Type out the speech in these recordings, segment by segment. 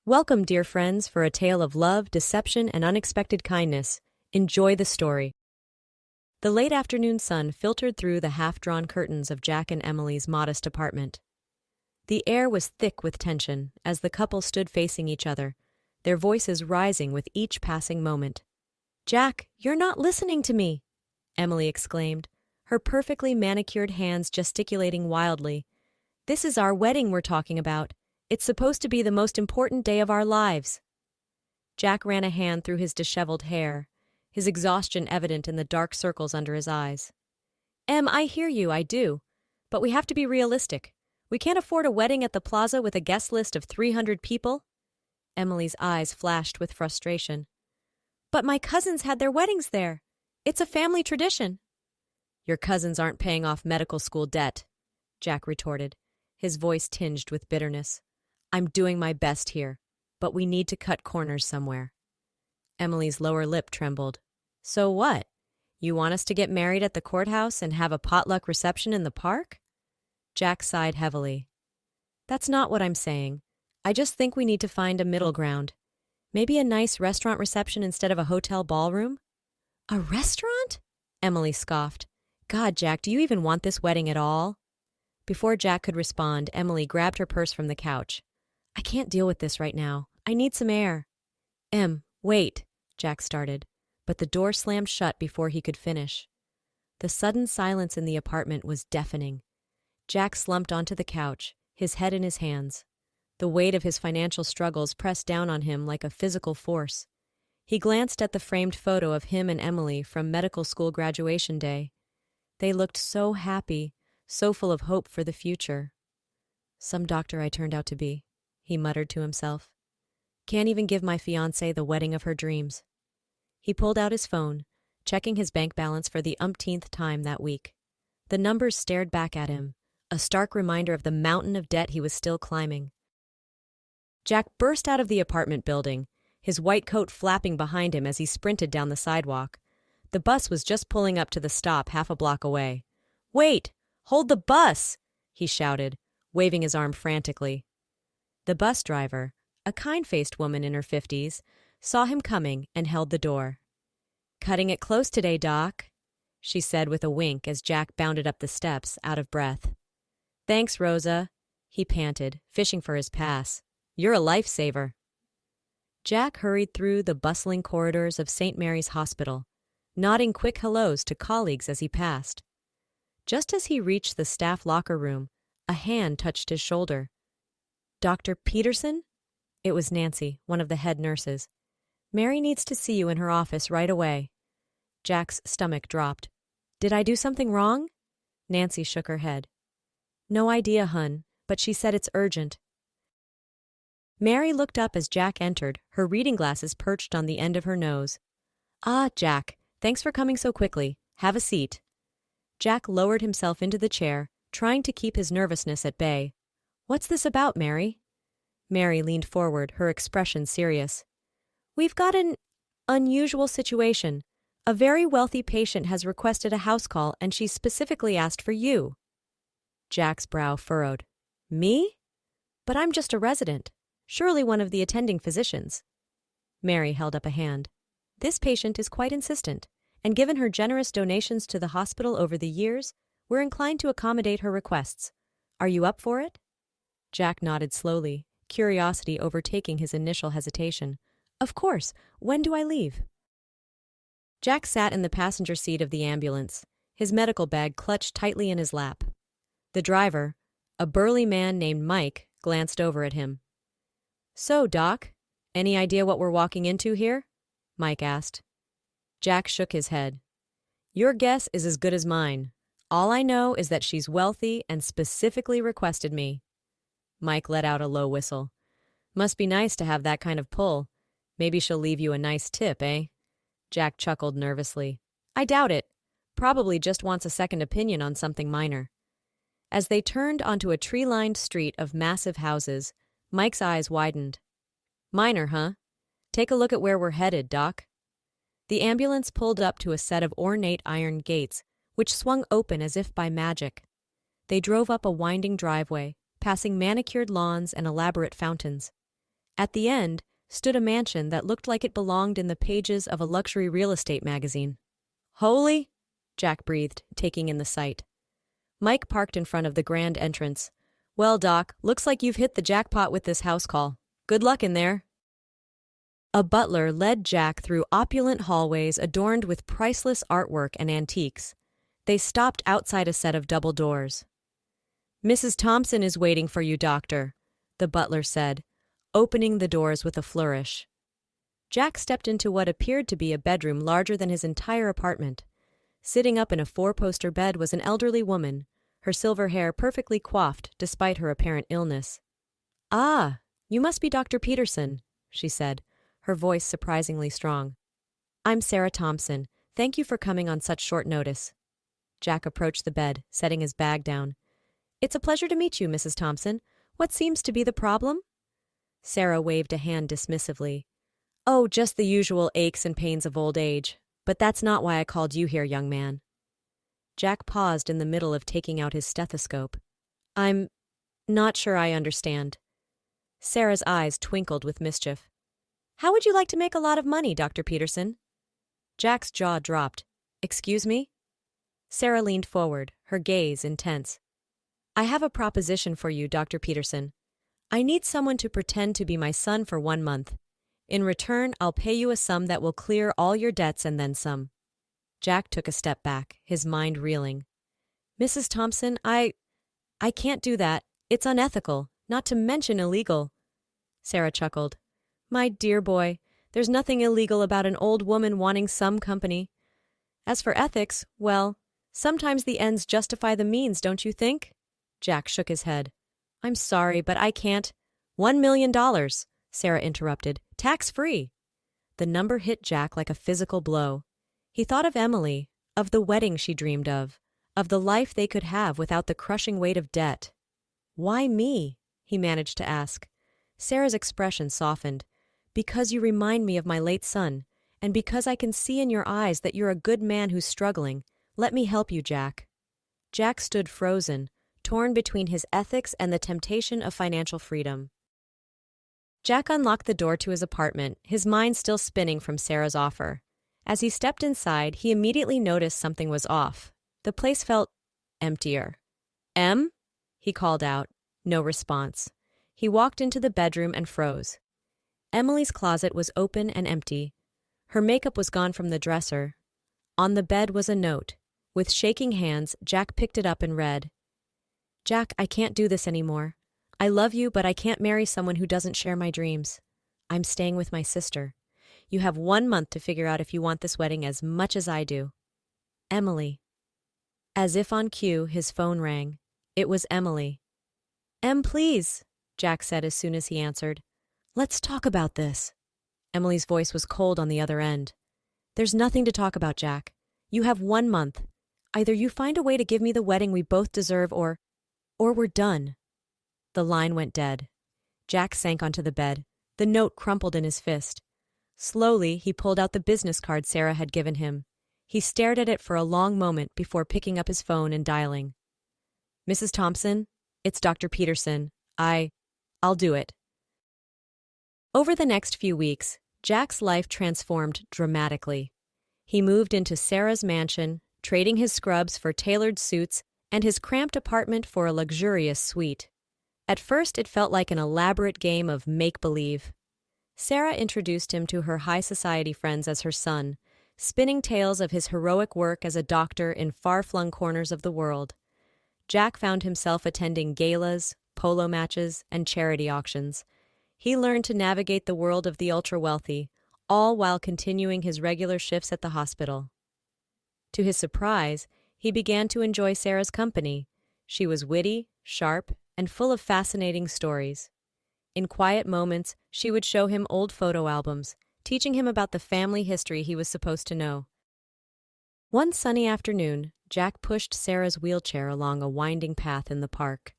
Welcome, dear friends, for a tale of love, deception, and unexpected kindness. Enjoy the story. The late afternoon sun filtered through the half-drawn curtains of Jack and Emily's modest apartment. The air was thick with tension as the couple stood facing each other, their voices rising with each passing moment. "Jack, you're not listening to me!" Emily exclaimed, her perfectly manicured hands gesticulating wildly. "This is our wedding we're talking about. It's supposed to be the most important day of our lives." Jack ran a hand through his disheveled hair, his exhaustion evident in the dark circles under his eyes. I hear you, I do. But we have to be realistic. We can't afford a wedding at the plaza with a guest list of 300 people." Emily's eyes flashed with frustration. "But my cousins had their weddings there. It's a family tradition." "Your cousins aren't paying off medical school debt," Jack retorted, his voice tinged with bitterness. "I'm doing my best here, but we need to cut corners somewhere." Emily's lower lip trembled. "So what? You want us to get married at the courthouse and have a potluck reception in the park?" Jack sighed heavily. "That's not what I'm saying. I just think we need to find a middle ground. Maybe a nice restaurant reception instead of a hotel ballroom?" "A restaurant?" Emily scoffed. "God, Jack, do you even want this wedding at all?" Before Jack could respond, Emily grabbed her purse from the couch. "I can't deal with this right now. I need some air." Wait," Jack started, but the door slammed shut before he could finish. The sudden silence in the apartment was deafening. Jack slumped onto the couch, his head in his hands. The weight of his financial struggles pressed down on him like a physical force. He glanced at the framed photo of him and Emily from medical school graduation day. They looked so happy, so full of hope for the future. "Some doctor I turned out to be," he muttered to himself. "Can't even give my fiancée the wedding of her dreams." He pulled out his phone, checking his bank balance for the umpteenth time that week. The numbers stared back at him, a stark reminder of the mountain of debt he was still climbing. Jack burst out of the apartment building, his white coat flapping behind him as he sprinted down the sidewalk. The bus was just pulling up to the stop half a block away. "Wait! Hold the bus!" he shouted, waving his arm frantically. The bus driver, a kind-faced woman in her 50s, saw him coming and held the door. "Cutting it close today, Doc," she said with a wink as Jack bounded up the steps, out of breath. "Thanks, Rosa," he panted, fishing for his pass. "You're a lifesaver." Jack hurried through the bustling corridors of St. Mary's Hospital, nodding quick hellos to colleagues as he passed. Just as he reached the staff locker room, a hand touched his shoulder. "Dr. Peterson?" It was Nancy, one of the head nurses. "Mary needs to see you in her office right away." Jack's stomach dropped. "Did I do something wrong?" Nancy shook her head. "No idea, hun, but she said it's urgent." Mary looked up as Jack entered, her reading glasses perched on the end of her nose. "Ah, Jack, thanks for coming so quickly. Have a seat." Jack lowered himself into the chair, trying to keep his nervousness at bay. "What's this about, Mary?" Mary leaned forward, her expression serious. "We've got an unusual situation. A very wealthy patient has requested a house call and she's specifically asked for you." Jack's brow furrowed. "Me? But I'm just a resident. Surely one of the attending physicians." Mary held up a hand. "This patient is quite insistent, and given her generous donations to the hospital over the years, we're inclined to accommodate her requests. Are you up for it?" Jack nodded slowly, curiosity overtaking his initial hesitation. "Of course. When do I leave?" Jack sat in the passenger seat of the ambulance, his medical bag clutched tightly in his lap. The driver, a burly man named Mike, glanced over at him. "So, Doc, any idea what we're walking into here?" Mike asked. Jack shook his head. "Your guess is as good as mine. All I know is that she's wealthy and specifically requested me." Mike let out a low whistle. "Must be nice to have that kind of pull. Maybe she'll leave you a nice tip, eh?" Jack chuckled nervously. "I doubt it. Probably just wants a second opinion on something minor." As they turned onto a tree-lined street of massive houses, Mike's eyes widened. "Minor, huh? Take a look at where we're headed, Doc." The ambulance pulled up to a set of ornate iron gates, which swung open as if by magic. They drove up a winding driveway, passing manicured lawns and elaborate fountains. At the end stood a mansion that looked like it belonged in the pages of a luxury real estate magazine. "Holy!" Jack breathed, taking in the sight. Mike parked in front of the grand entrance. "Well, Doc, looks like you've hit the jackpot with this house call. Good luck in there." A butler led Jack through opulent hallways adorned with priceless artwork and antiques. They stopped outside a set of double doors. "Mrs. Thompson is waiting for you, Doctor," the butler said, opening the doors with a flourish. Jack stepped into what appeared to be a bedroom larger than his entire apartment. Sitting up in a four-poster bed was an elderly woman, her silver hair perfectly coiffed despite her apparent illness. "Ah, you must be Dr. Peterson," she said, her voice surprisingly strong. "I'm Sarah Thompson. Thank you for coming on such short notice." Jack approached the bed, setting his bag down. "It's a pleasure to meet you, Mrs. Thompson. What seems to be the problem?" Sarah waved a hand dismissively. "Oh, just the usual aches and pains of old age. But that's not why I called you here, young man." Jack paused in the middle of taking out his stethoscope. "I'm not sure I understand." Sarah's eyes twinkled with mischief. "How would you like to make a lot of money, Dr. Peterson?" Jack's jaw dropped. "Excuse me?" Sarah leaned forward, her gaze intense. "I have a proposition for you, Dr. Peterson. I need someone to pretend to be my son for 1 month. In return, I'll pay you a sum that will clear all your debts and then some." Jack took a step back, his mind reeling. "Mrs. Thompson, I can't do that. It's unethical, not to mention illegal." Sarah chuckled. "My dear boy, there's nothing illegal about an old woman wanting some company. As for ethics, well, sometimes the ends justify the means, don't you think?" Jack shook his head. "I'm sorry, but I can't." $1 million, Sarah interrupted. "Tax-free." The number hit Jack like a physical blow. He thought of Emily, of the wedding she dreamed of the life they could have without the crushing weight of debt. "Why me?" he managed to ask. Sarah's expression softened. "Because you remind me of my late son, and because I can see in your eyes that you're a good man who's struggling. Let me help you, Jack." Jack stood frozen, torn between his ethics and the temptation of financial freedom. Jack unlocked the door to his apartment, his mind still spinning from Sarah's offer. As he stepped inside, he immediately noticed something was off. The place felt emptier. "Em?" he called out. No response. He walked into the bedroom and froze. Emily's closet was open and empty. Her makeup was gone from the dresser. On the bed was a note. With shaking hands, Jack picked it up and read, "Jack, I can't do this anymore. I love you, but I can't marry someone who doesn't share my dreams. I'm staying with my sister. You have 1 month to figure out if you want this wedding as much as I do. Emily." As if on cue, his phone rang. It was Emily. "Em, please," Jack said as soon as he answered. "Let's talk about this." Emily's voice was cold on the other end. "There's nothing to talk about, Jack. You have 1 month. Either you find a way to give me the wedding we both deserve or we're done." The line went dead. Jack sank onto the bed. The note crumpled in his fist. Slowly, he pulled out the business card Sarah had given him. He stared at it for a long moment before picking up his phone and dialing. "Mrs. Thompson, it's Dr. Peterson. I'll do it." Over the next few weeks, Jack's life transformed dramatically. He moved into Sarah's mansion, trading his scrubs for tailored suits and his cramped apartment for a luxurious suite. At first, it felt like an elaborate game of make-believe. Sarah introduced him to her high society friends as her son, spinning tales of his heroic work as a doctor in far-flung corners of the world. Jack found himself attending galas, polo matches, and charity auctions. He learned to navigate the world of the ultra-wealthy, all while continuing his regular shifts at the hospital. To his surprise, he began to enjoy Sarah's company. She was witty, sharp, and full of fascinating stories. In quiet moments, she would show him old photo albums, teaching him about the family history he was supposed to know. One sunny afternoon, Jack pushed Sarah's wheelchair along a winding path in the park.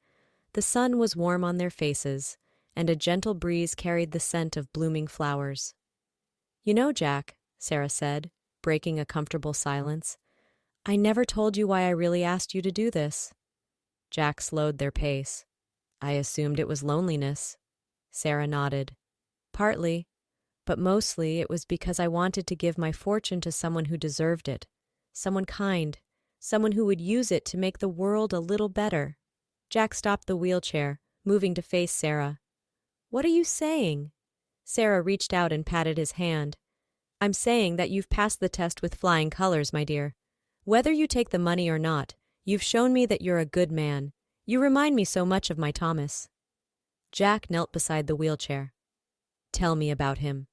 The sun was warm on their faces, and a gentle breeze carried the scent of blooming flowers. "You know, Jack," Sarah said, breaking a comfortable silence, "I never told you why I really asked you to do this." Jack slowed their pace. "I assumed it was loneliness." Sarah nodded. Partly, but mostly it was because I wanted to give my fortune to someone who deserved it. Someone kind. Someone who would use it to make the world a little better. Jack stopped the wheelchair, moving to face Sarah. What are you saying? Sarah reached out and patted his hand. I'm saying that you've passed the test with flying colors, my dear. Whether you take the money or not, you've shown me that you're a good man. You remind me so much of my Thomas. Jack knelt beside the wheelchair. Tell me about him.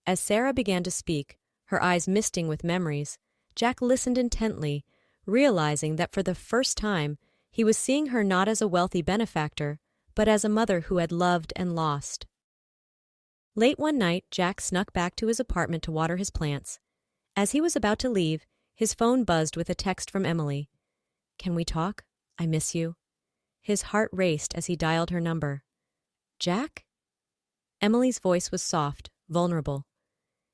As Sarah began to speak, her eyes misting with memories, Jack listened intently, realizing that for the first time, he was seeing her not as a wealthy benefactor, but as a mother who had loved and lost. Late one night, Jack snuck back to his apartment to water his plants. As he was about to leave, his phone buzzed with a text from Emily. Can we talk? I miss you. His heart raced as he dialed her number. Jack? Emily's voice was soft, vulnerable.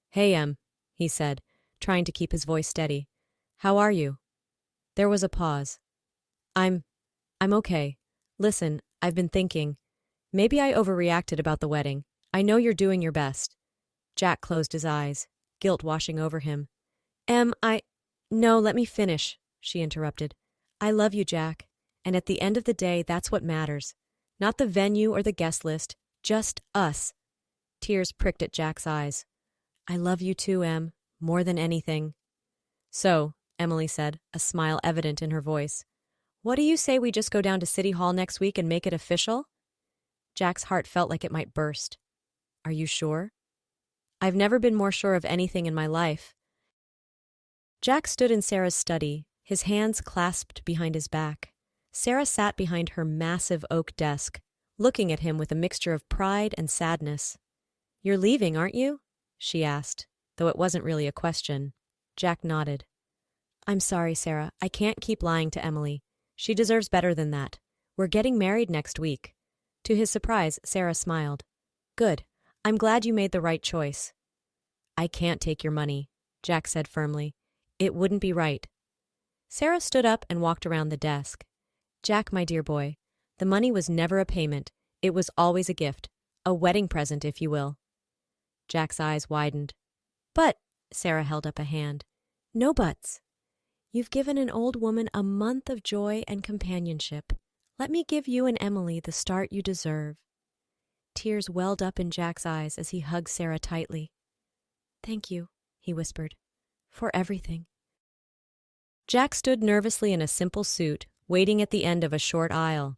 Hey, Em, he said, trying to keep his voice steady. How are you? There was a pause. I'm okay. Listen, I've been thinking. Maybe I overreacted about the wedding. I know you're doing your best. Jack closed his eyes, guilt washing over him. No, let me finish, she interrupted. I love you, Jack, and at the end of the day, that's what matters. Not the venue or the guest list, just us. Tears pricked at Jack's eyes. I love you too, Em, more than anything. So, Emily said, a smile evident in her voice. What do you say we just go down to City Hall next week and make it official? Jack's heart felt like it might burst. Are you sure? I've never been more sure of anything in my life. Jack stood in Sarah's study, his hands clasped behind his back. Sarah sat behind her massive oak desk, looking at him with a mixture of pride and sadness. You're leaving, aren't you? She asked, though it wasn't really a question. Jack nodded. I'm sorry, Sarah. I can't keep lying to Emily. She deserves better than that. We're getting married next week. To his surprise, Sarah smiled. Good. I'm glad you made the right choice. I can't take your money, Jack said firmly. It wouldn't be right. Sarah stood up and walked around the desk. Jack, my dear boy, the money was never a payment. It was always a gift. A wedding present, if you will. Jack's eyes widened. But, Sarah held up a hand. No buts. You've given an old woman a month of joy and companionship. Let me give you and Emily the start you deserve. Tears welled up in Jack's eyes as he hugged Sarah tightly. Thank you, he whispered, for everything. Jack stood nervously in a simple suit, waiting at the end of a short aisle.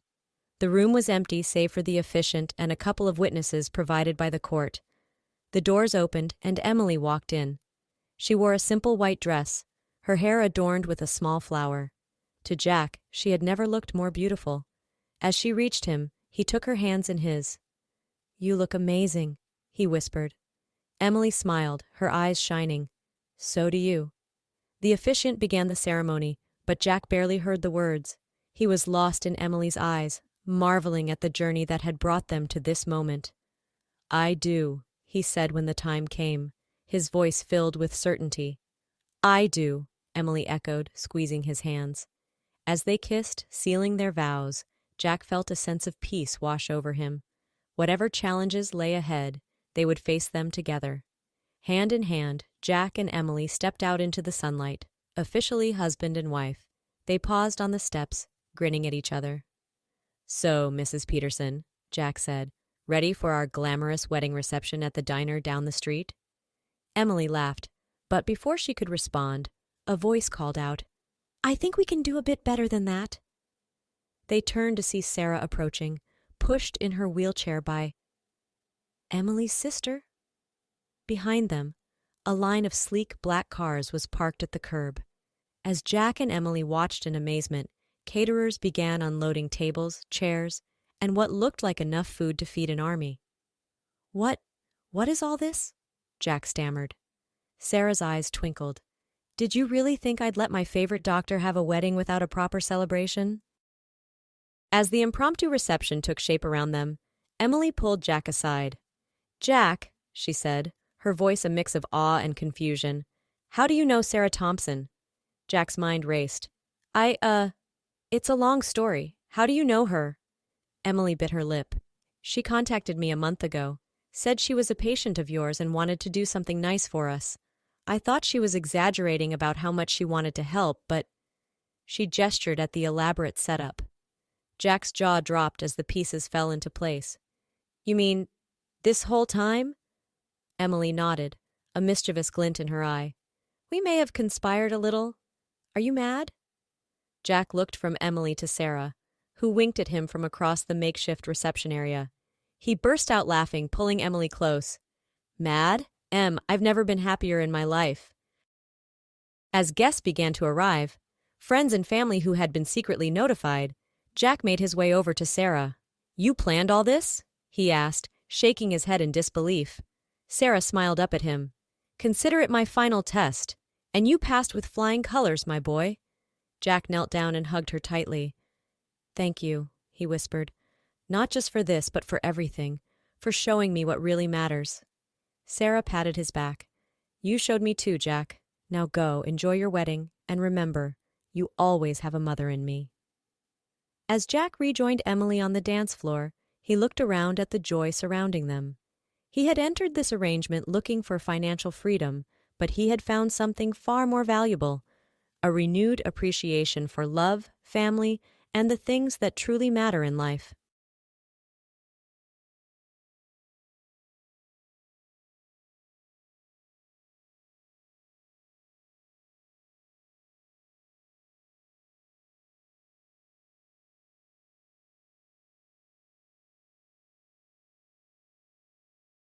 The room was empty save for the officiant and a couple of witnesses provided by the court. The doors opened and Emily walked in. She wore a simple white dress, her hair adorned with a small flower. To Jack, she had never looked more beautiful. As she reached him, he took her hands in his. You look amazing, he whispered. Emily smiled, her eyes shining. So do you. The officiant began the ceremony, but Jack barely heard the words. He was lost in Emily's eyes, marveling at the journey that had brought them to this moment. I do, he said when the time came, his voice filled with certainty. I do, Emily echoed, squeezing his hands. As they kissed, sealing their vows, Jack felt a sense of peace wash over him. Whatever challenges lay ahead, they would face them together. Hand in hand, Jack and Emily stepped out into the sunlight, officially husband and wife. They paused on the steps, grinning at each other. So, Mrs. Peterson, Jack said, ready for our glamorous wedding reception at the diner down the street? Emily laughed, but before she could respond, a voice called out, I think we can do a bit better than that. They turned to see Sarah approaching, pushed in her wheelchair by Emily's sister. Behind them, a line of sleek black cars was parked at the curb. As Jack and Emily watched in amazement, caterers began unloading tables, chairs, and what looked like enough food to feed an army. What is all this? Jack stammered. Sarah's eyes twinkled. Did you really think I'd let my favorite doctor have a wedding without a proper celebration? As the impromptu reception took shape around them, Emily pulled Jack aside. Jack, she said, her voice a mix of awe and confusion, how do you know Sarah Thompson? Jack's mind raced. It's a long story. How do you know her? Emily bit her lip. She contacted me a month ago. Said she was a patient of yours and wanted to do something nice for us. I thought she was exaggerating about how much she wanted to help, but she gestured at the elaborate setup. Jack's jaw dropped as the pieces fell into place. You mean, this whole time? Emily nodded, a mischievous glint in her eye. We may have conspired a little. Are you mad? Jack looked from Emily to Sarah, who winked at him from across the makeshift reception area. He burst out laughing, pulling Emily close. Mad? I've never been happier in my life. As guests began to arrive, friends and family who had been secretly notified, Jack made his way over to Sarah. You planned all this? He asked, shaking his head in disbelief. Sarah smiled up at him. Consider it my final test, and you passed with flying colors, my boy. Jack knelt down and hugged her tightly. Thank you, he whispered. Not just for this, but for everything, for showing me what really matters. Sarah patted his back. You showed me too, Jack. Now go, enjoy your wedding, and remember, you always have a mother in me. As Jack rejoined Emily on the dance floor, he looked around at the joy surrounding them. He had entered this arrangement looking for financial freedom, but he had found something far more valuable, a renewed appreciation for love, family, and the things that truly matter in life.